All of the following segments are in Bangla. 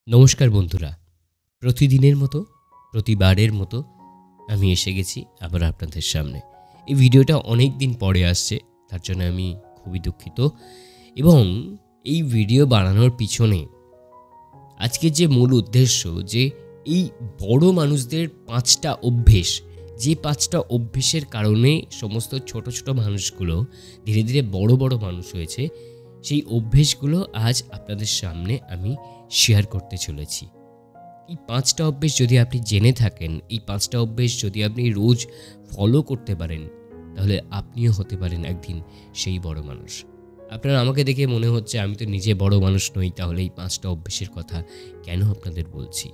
নমস্কার বন্ধুরা, প্রতিদিনের মতো প্রতিবারের মতো আমি এসে গেছি আবার আপনাদের সামনে। এই ভিডিওটা অনেক দিন পরে আসছে, তার জন্য আমি খুবই দুঃখিত। এবং এই ভিডিও বানানোর পিছনে আজকের যে মূল উদ্দেশ্য, যে এই বড় মানুষদের 5টা অভ্যেস, যে 5টা অভ্যেসের কারণে সমস্ত ছোট ছোট মানুষগুলো ধীরে ধীরে বড় বড় মানুষ হয়েছে, সেই অভ্যেসগুলো আজ আপনাদের সামনে আমি শেয়ার করতে চলেছি। এই 5টা অভ্যেস যদি আপনি জেনে থাকেন, এই 5টা অভ্যেস যদি আপনি রোজ ফলো করতে পারেন, তাহলে আপনিও হতে পারেন একদিন সেই বড় মানুষ। আপনার আমাকে দেখে মনে হচ্ছে আমি তো নিজে বড় মানুষ নই, তাহলে এই 5টা অভ্যেসের কথা কেন আপনাদের বলছি?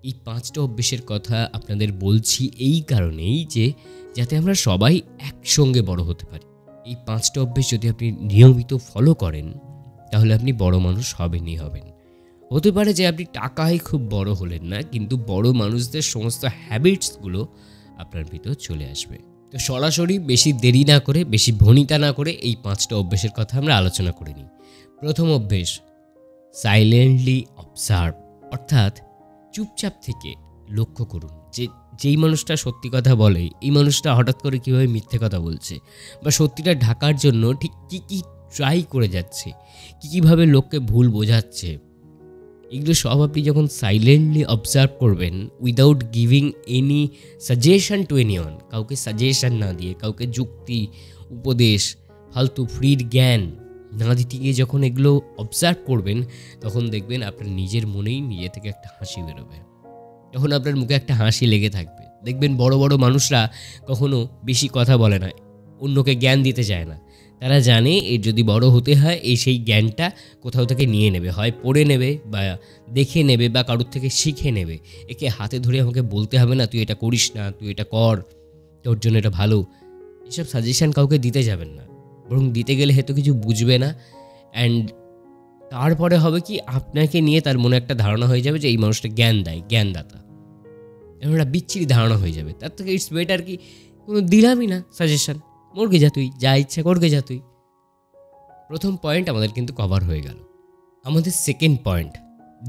এই 5টা অভ্যেসের কথা আপনাদের বলছি এই কারণেই যে যাতে আমরা সবাই একসঙ্গে বড় হতে পারি। এই 5টা অভ্যেস যদি আপনি নিয়মিত ফলো করেন, তাহলে আপনি বড় মানুষ হবেনই হবেন। হতে পারে যে আপনি টাকায় খুব বড় হলেন না, কিন্তু বড় মানুষদের সমস্ত হ্যাবিটসগুলো আপনার ভিতর চলে আসবে। তো সরাসরি বেশি দেরি না করে, বেশি ভনিতা না করে এই 5টা অভ্যেসের কথা আমরা আলোচনা করে নিই। প্রথম অভ্যেস, সাইলেন্টলি অবজার্ভ, অর্থাৎ চুপচাপ থেকে লক্ষ্য করুন যে যেই মানুষটা সত্যি কথা বলে, এই মানুষটা হঠাৎ করে কীভাবে মিথ্যে কথা বলছে, বা সত্যিটা ঢাকার জন্য ঠিক কী কী ট্রাই করে যাচ্ছে, কীভাবে লোককে ভুল বোঝাচ্ছে। এগুলো সব আপনি যখন সাইলেন্টলি অবজার্ভ করবেন, without giving any suggestion two anyone, কাউকে সাজেশন না দিয়ে, কাউকে যুক্তি উপদেশ ফালতু ফ্রির জ্ঞান না দিতে গিয়ে যখন এগুলো অবজার্ভ করবেন, তখন দেখবেন আপনার নিজের মনেই নিজে থেকে একটা হাসি বেরোবে। তখন আপনার মুখে একটা হাসি লেগে থাকবে। দেখবেন বড় বড় মানুষরা কখনো বেশি কথা বলে না, অন্যকে জ্ঞান দিতে চায় না। তারা জানে এর যদি বড় হতে হয়, এই সেই জ্ঞানটা কোথাও থেকে নিয়ে নেবে, হয় পড়ে নেবে বা দেখে নেবে বা কারোর থেকে শিখে নেবে। একে হাতে ধরে আমাকে বলতে হবে না, তুই এটা করিস না, তুই এটা কর, তোর জন্য এটা ভালো। এসব সাজেশান কাউকে দিতে যাবেন না, বরং দিতে গেলে হয়তো কিছু বুঝবে না। অ্যান্ড তারপরে হবে কি, আপনাকে নিয়ে তার মনে একটা ধারণা হয়ে যাবে যে এই মানুষটা জ্ঞান দেয়, জ্ঞানদাতা। এমন একটা বিচ্ছিরি ধারণা হয়ে যাবে। তার থেকে ইটস বেটার কি কোনো দিলামই না সাজেশান, মরগে যা তুই, যা ইচ্ছা করগে যা তুই। প্রথম পয়েন্ট আমাদের কিন্তু কভার হয়ে গেল। আমাদের সেকেন্ড পয়েন্ট,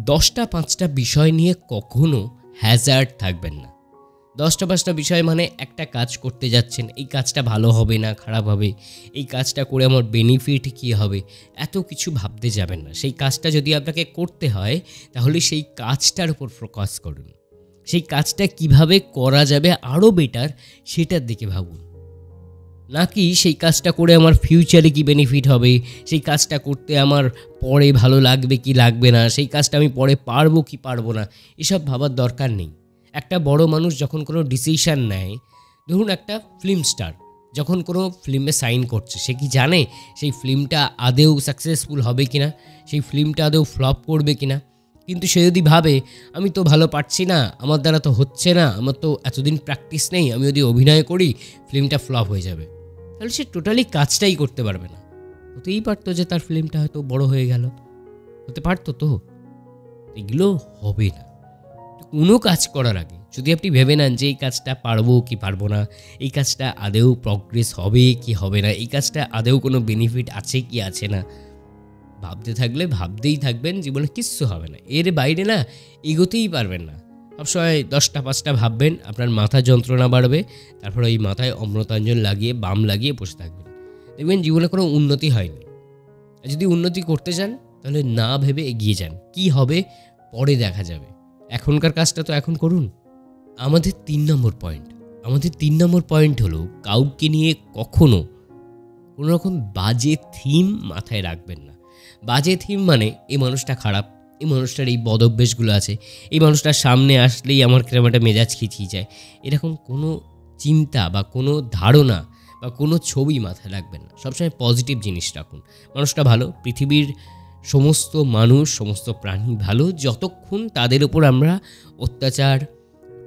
10টা 5টা বিষয় নিয়ে কখনো হ্যাজার্ড থাকবেন না। 10টা 5টা বিষয় মানে একটা কাজ করতে যাচ্ছেন, এই কাজটা ভালো হবে না খারাপ হবে, এই কাজটা করে আমার বেনিফিট কী হবে, এত কিছু ভাবতে যাবেন না। সেই কাজটা যদি আপনাকে করতে হয়, তাহলে সেই কাজটার উপর ফোকাস করুন। সেই কাজটা কিভাবে করা যাবে আরও বেটার, সেটার দিকে ভাবুন। নাকি সেই কাজটা করে আমার ফিউচারে কি বেনিফিট হবে, সেই কাজটা করতে আমার পরে ভালো লাগবে কি লাগবে না, সেই কাজটা আমি পরে পারবো কি পারবো না, এসব ভাবার দরকার নেই। একটা বড় মানুষ যখন কোনো ডিসিশান নেয়, ধরুন একটা ফিল্ম স্টার যখন কোনো ফিল্মে সাইন করছে, সে কি জানে সেই ফিল্মটা আদেও সাকসেসফুল হবে কি না, সেই ফিল্মটা আদেও ফ্লপ করবে কি না? কিন্তু সে যদি ভাবে আমি তো ভালো পারছি না, আমার দ্বারা তো হচ্ছে না, আমার তো এতদিন প্র্যাকটিস নেই, আমি যদি অভিনয় করি ফিল্মটা ফ্লপ হয়ে যাবে, তাহলে সে টোটালি কাজটাই করতে পারবে না। হতেই পারতো যে তার ফিল্মটা হয়তো বড় হয়ে গেল, হতে পারতো তো। এগুলো হবে না। কোনো কাজ করার আগে যদি আপনি ভেবে নেন যে এই কাজটা পারবো কি পারবো না, এই কাজটা আদেও প্রগ্রেস হবে কি হবে না, এই কাজটা আদেও কোনো বেনিফিট আছে কি আছে না, ভাবতে থাকলে ভাবতেই থাকবেন, জীবনে কিচ্ছু হবে না। এর বাইরে না এগোতেই পারবেন না। সবসময় 10টা 5টা ভাববেন, আপনার মাথা যন্ত্রণা বাড়বে, তারপর ওই মাথায় অমৃতাঞ্জন লাগিয়ে বাম লাগিয়ে বসে থাকবেন। দেখবেন জীবনে কোনো উন্নতি হয়নি। যদি উন্নতি করতে চান, তাহলে না ভেবে এগিয়ে যান, কি হবে পরে দেখা যাবে, এখনকার কাজটা তো এখন করুন। আমাদের 3 নম্বর পয়েন্ট হলো, কাউকে নিয়ে কখনো কোনো রকম বাজে থিম মাথায় রাখবেন না। বাজে থিম মানে এই মানুষটা খারাপ, এই মানুষটার এই বদ অভ্যেসগুলো আছে, এই মানুষটার সামনে আসলেই আমার কিরকম একটা মেজাজ খিচিয়ে যায়, এরকম কোনো চিন্তা বা কোনো ধারণা বা কোনো ছবি মাথায় রাখবেন না। সবসময় পজিটিভ জিনিস রাখুন। মানুষটা ভালো, পৃথিবীর সমস্ত মানুষ সমস্ত প্রাণী ভালো, যতক্ষণ তাদের উপর আমরা অত্যাচার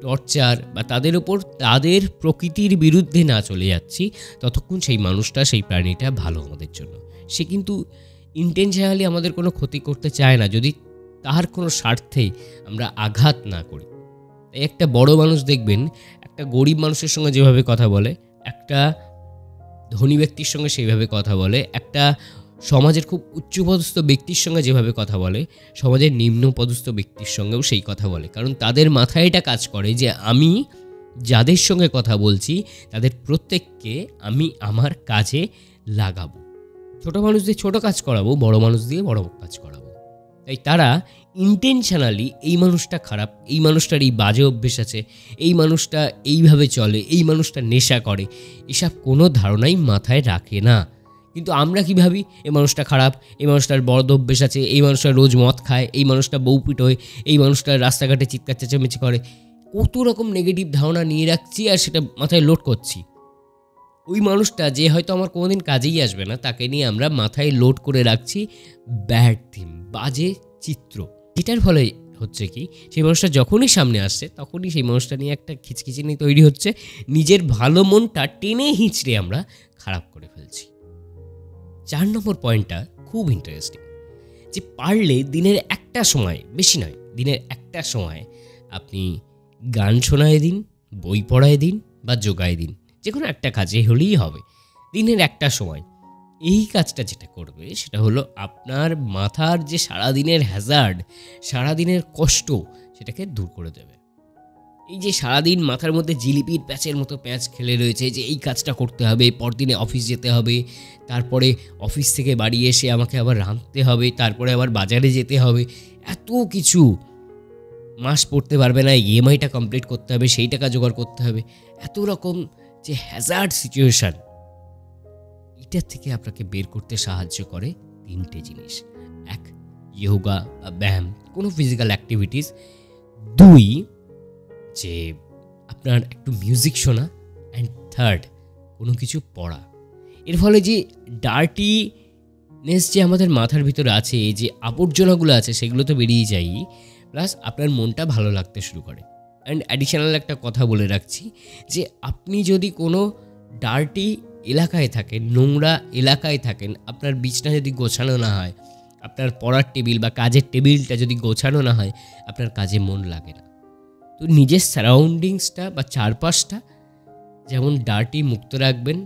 টর্চার বা তাদের উপর তাদের প্রকৃতির বিরুদ্ধে না চলে যাচ্ছি, ততক্ষণ সেই মানুষটা সেই প্রাণীটা ভালো আমাদের জন্য। সে কিন্তু ইন্টেনশনালি আমাদের কোনো ক্ষতি করতে চায় না, যদি তার কোনো স্বার্থে আমরা আঘাত না করি। তাই একটা বড় মানুষ দেখবেন একটা গরিব মানুষের সঙ্গে যেভাবে কথা বলে, একটা ধনী ব্যক্তির সঙ্গে সেইভাবে কথা বলে, একটা সমাজের খুব উচ্চপদস্থ ব্যক্তির সঙ্গে যেভাবে কথা বলে, সমাজের নিম্নপদস্থ ব্যক্তির সঙ্গেও সেই কথা বলে। কারণ তাদের মাথায় এটা কাজ করে যে আমি যাদের সঙ্গে কথা বলছি তাদের প্রত্যেককে আমি আমার কাজে লাগাবো। ছোট মানুষ দিয়ে ছোট কাজ করাবো, বড় মানুষ দিয়ে বড় কাজ করাবো। তাই তারা ইন্টেনশনালি এই মানুষটা খারাপ, এই মানুষটার এই বাজে অভ্যেস আছে, এই মানুষটা এইভাবে চলে, এই মানুষটা নেশা করে, এসব কোনো ধারণাই মাথায় রাখে না। কিন্তু আমরা কী ভাবি, এই মানুষটা খারাপ, এই মানুষটার বড় অভ্যেস আছে, এই মানুষটা রোজ মদ খায়, এই মানুষটা বউ পিটোয়, এই মানুষটা রাস্তাঘাটে চিৎকার চেঁচামেচি করে, কত রকম নেগেটিভ ধারণা নিয়ে রাখছি আর সেটা মাথায় লোড করছি। ওই মানুষটা যে হয়তো আমার কোনোদিন কাজেই আসবে না, তাকে নিয়ে আমরা মাথায় লোড করে রাখছি ব্যাড থিম, বাজে চিত্র, যেটার ফলে হচ্ছে কি সেই মানুষটা যখনই সামনে আসছে তখনই সেই মানুষটা নিয়ে একটা খিচখিচিনি তৈরি হচ্ছে, নিজের ভালো মনটা টেনে হিঁচড়ে আমরা খারাপ করে ফেলছি। 4 নম্বর পয়েন্টটা খুব ইন্টারেস্টিং, যে পারলে দিনের একটা সময়, বেশি নয়, দিনের একটা সময় আপনি গান শোনায় দিন, বই পড়ায় দিন বা যোগায় দিন, যে কোনো একটা কাজে হলেই হবে। দিনের একটা সময় এই কাজটা যেটা করবে সেটা হলো আপনার মাথার যে সারাদিনের হ্যাজার্ড, সারাদিনের কষ্ট, সেটাকে দূর করে দেবে। এই যে সারাদিন মাথার মধ্যে জিলিপির প্যাচের মতো প্যাঁচ খেলে রয়েছে যে এই কাজটা করতে হবে, পরদিনে অফিস যেতে হবে, তারপরে অফিস থেকে বাড়ি এসে আমাকে আবার রাঁধতে হবে, তারপরে আবার বাজারে যেতে হবে, এত কিছু, মাস পড়তে পারবে না, ইএমআইটা কমপ্লিট করতে হবে, সেই টাকা জোগাড় করতে হবে, এত রকম যে হ্যাজার্ড সিচুয়েশান, এটার থেকে আপনাকে বের করতে সাহায্য করে 3টে জিনিস। 1, যোগা বা ব্যায়াম, কোনো ফিজিক্যাল অ্যাক্টিভিটিস। 2, যে আপনার একটু মিউজিক শোনা। অ্যান্ড 3rd, কোনো কিছু পড়া। এর ফলে যে ডার্টিনেস যে আমাদের মাথার ভিতরে আছে, যে আবর্জনাগুলো আছে, সেগুলো তো বেরিয়ে যায়, প্লাস আপনার মনটা ভালো লাগতে শুরু করে। অ্যান্ড অ্যাডিশনাল একটা কথা বলে রাখছি, যে আপনি যদি কোনো ডার্টি এলাকায় থাকেন, নোংরা এলাকায় থাকেন, আপনার বিছনা যদি গোছানো না হয়, আপনার পড়ার টেবিল বা কাজের টেবিলটা যদি গোছানো না হয়, আপনার কাজে মন লাগে না। তো নিজের সারাউন্ডিংসটা বা চারপাশটা যেমন ডার্টি মুক্ত রাখবেন,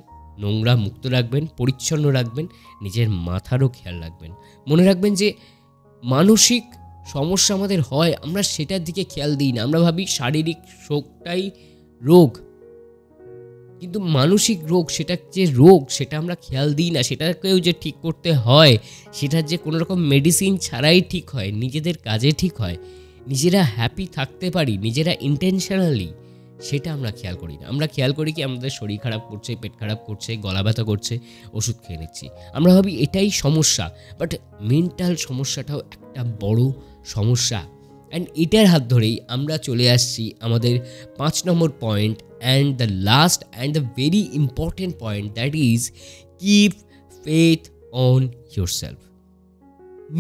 নোংরা মুক্ত রাখবেন, পরিচ্ছন্ন রাখবেন, নিজের মাথারও খেয়াল রাখবেন। মনে রাখবেন যে মানসিক সমস্যা আমাদের হয়, আমরা সেটার দিকে খেয়াল দিই না। আমরা ভাবি শারীরিক শোকটাই রোগ, কিন্তু মানসিক রোগ, সেটা যে রোগ সেটা আমরা খেয়াল দিই না। সেটাকেও যে ঠিক করতে হয়, সেটার যে কোনো রকম মেডিসিন ছাড়াই ঠিক হয়, নিজেদের কাজে ঠিক হয়, নিজেরা হ্যাপি থাকতে পারি নিজেরা ইন্টেনশনালি, সেটা আমরা খেয়াল করি না। আমরা খেয়াল করি কি আমাদের শরীর খারাপ করছে, পেট খারাপ করছে, গলা ব্যথা করছে, ওষুধ খেয়ে নিচ্ছি, আমরা ভাবি এটাই সমস্যা। বাট মেন্টাল সমস্যাটাও একটা বড় সমস্যা। অ্যান্ড এটার হাত ধরেই আমরা চলে আসছি আমাদের 5 number point, and the last and the very important point, that is keep faith on yourself.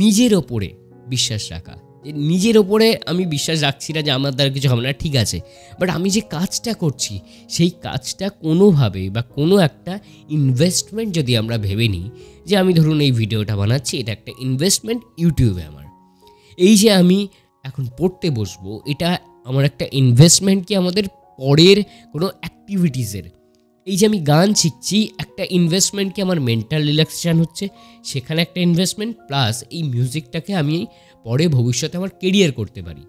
নিজের ওপরে বিশ্বাস রাখা। যে নিজের ওপরে আমি বিশ্বাস রাখছি না যে আমার দ্বারা কিছু হবে না, ঠিক আছে, বাট আমি যে কাজটা করছি সেই কাজটা কোনোভাবে বা কোনো একটা ইনভেস্টমেন্ট যদি আমরা ভেবে নিই, যে আমি ধরুন এই ভিডিওটা বানাচ্ছি, এটা একটা ইনভেস্টমেন্ট ইউটিউবে আমার, এই যে আমি এখন পড়তে বসবো, এটা আমার একটা ইনভেস্টমেন্ট কি আমাদের পরের কোনো অ্যাক্টিভিটিসের। এই যে আমি গান শিখছি, একটা ইনভেস্টমেন্ট কি আমার মেন্টাল রিল্যাক্সেশন হচ্ছে, সেখানে একটা ইনভেস্টমেন্ট, প্লাস এই মিউজিকটাকে আমি পরে ভবিষ্যতে আমার কেরিয়ার করতে পারি,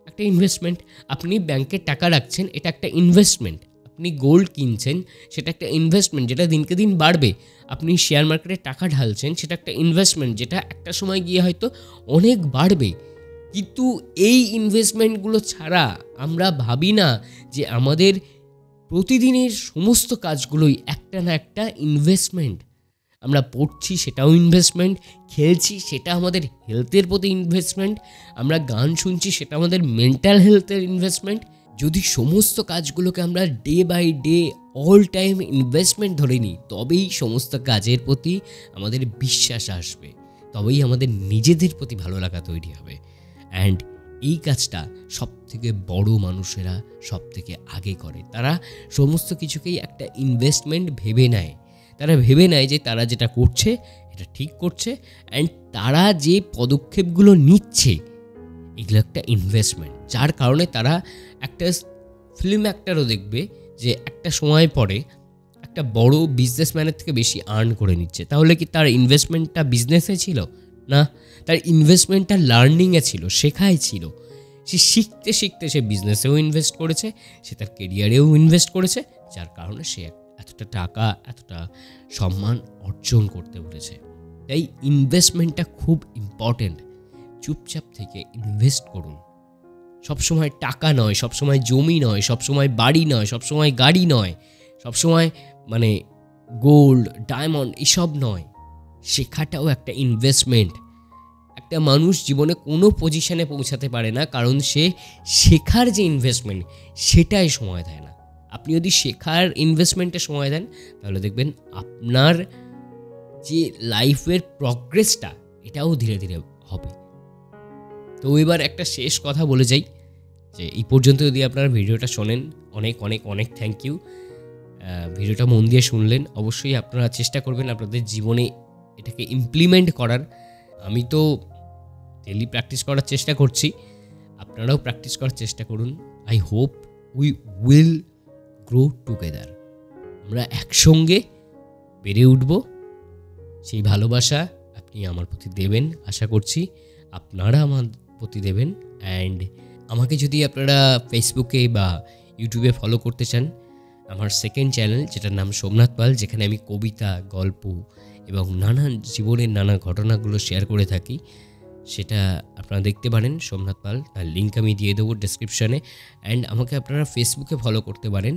একটা ইনভেস্টমেন্ট। আপনি ব্যাংকে টাকা রাখছেন, এটা একটা ইনভেস্টমেন্ট। আপনি গোল্ড কিনছেন, সেটা একটা ইনভেস্টমেন্ট যেটা দিনকে দিন বাড়বে। আপনি শেয়ার মার্কেটে টাকা ঢালছেন, সেটা একটা ইনভেস্টমেন্ট যেটা একটা সময় গিয়ে হয়তো অনেক বাড়বে। কিন্তু এই ইনভেস্টমেন্টগুলো ছাড়া আমরা ভাবি না যে আমাদের প্রতিদিনের সমস্ত কাজগুলোই একটা না একটা ইনভেস্টমেন্ট। আমরা পড়ছি, সেটাও ইনভেস্টমেন্ট, খেলছি, সেটা আমাদের হেলথের প্রতি ইনভেস্টমেন্ট, আমরা গান শুনছি, সেটা আমাদের মেন্টাল হেলথের ইনভেস্টমেন্ট। যদি সমস্ত কাজগুলোকে আমরা day by day all time investment ধরে নিই, তবেই সমস্ত কাজের প্রতি আমাদের বিশ্বাস আসবে, তবেই আমাদের নিজেদের প্রতি ভালো লাগা তৈরি হবে। অ্যান্ড এই কাজটা সবথেকে বড় মানুষেরা সবথেকে আগে করে। তারা সমস্ত কিছুকেই একটা ইনভেস্টমেন্ট ভেবে নেয়। তারা ভেবে নেয় যে তারা যেটা করছে এটা ঠিক করছে, অ্যান্ড তারা যে পদক্ষেপগুলো নিচ্ছে এগুলো একটা ইনভেস্টমেন্ট। যার কারণে তারা একটা ফিল্ম অ্যাক্টারও দেখবে যে একটা সময় পরে একটা বড় বিজনেসম্যানের থেকে বেশি আর্ন করে নিচ্ছে, তাহলে কি তার ইনভেস্টমেন্টটা বিজনেসে ছিল? না, তার ইনভেস্টমেন্টটা লার্নিংয়ে ছিল, শেখায় ছিল। সে শিখতে শিখতে সে বিজনেসেও ইনভেস্ট করেছে, সে তার কেরিয়ারেও ইনভেস্ট করেছে, যার কারণে সে এতটা টাকা, এতটা সম্মান অর্জন করতে পেরেছে। তাই ইনভেস্টমেন্টটা খুব ইম্পর্টেন্ট। চুপচাপ থেকে ইনভেস্ট করুন। সবসময় টাকা নয়, সবসময় জমি নয়, সবসময় বাড়ি নয়, সবসময় গাড়ি নয়, সবসময় মানে গোল্ড, ডায়মন্ড এসব নয়। শেখাটাও একটা ইনভেস্টমেন্ট। একটা মানুষ জীবনে কোনো পজিশনে পৌঁছাতে পারে না, কারণ সে শেখার যে ইনভেস্টমেন্ট সেটাই সময় দেয় না। আপনি যদি শেখার ইনভেস্টমেন্টে সময় দেন, তাহলে দেখবেন আপনার যে লাইফের প্রগ্রেসটা এটাও ধীরে ধীরে হবে। তো এবার একটা শেষ কথা বলে যাই, যে এই পর্যন্ত যদি আপনারা ভিডিওটা শোনেন, অনেক অনেক অনেক থ্যাংক ইউ। ভিডিওটা মন দিয়ে শুনলেন। অবশ্যই আপনারা চেষ্টা করবেন আপনাদের জীবনে এটাকে ইমপ্লিমেন্ট করার। আমি তো ডেলি প্র্যাকটিস করার চেষ্টা করছি, আপনারাও প্র্যাকটিস করার চেষ্টা করুন। I hope we will grow together. আমরা একসঙ্গে বেড়ে উঠব। সেই ভালোবাসা আপনি আমার প্রতি দেবেন, আশা করছি আপনারা আমার প্রতি দেবেন। অ্যান্ড আমাকে যদি আপনারা ফেসবুকে বা ইউটিউবে ফলো করতে চান, আমার সেকেন্ড চ্যানেল যেটার নাম সোমনাথ পাল, যেখানে আমি কবিতা, গল্প এবং নানান জীবনের নানা ঘটনাগুলো শেয়ার করে থাকি, সেটা আপনারা দেখতে পারেন সোমনাথ পাল। তার লিঙ্ক আমি দিয়ে দেবো ডেসক্রিপশানে। অ্যান্ড আমাকে আপনারা ফেসবুকে ফলো করতে পারেন,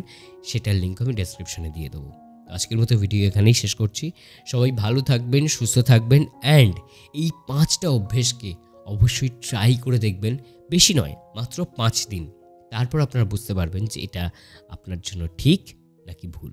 সেটার লিঙ্ক আমি ডেসক্রিপশানে দিয়ে দেবো। আজকের মতো ভিডিও এখানেই শেষ করছি। সবাই ভালো থাকবেন, সুস্থ থাকবেন। অ্যান্ড এই 5টা অভ্যেসকে অবশ্যই ট্রাই করে দেখবেন। বেশি নয়, মাত্র 5 দিন। তারপর আপনারা বুঝতে পারবেন যে এটা আপনার জন্য ঠিক নাকি ভুল।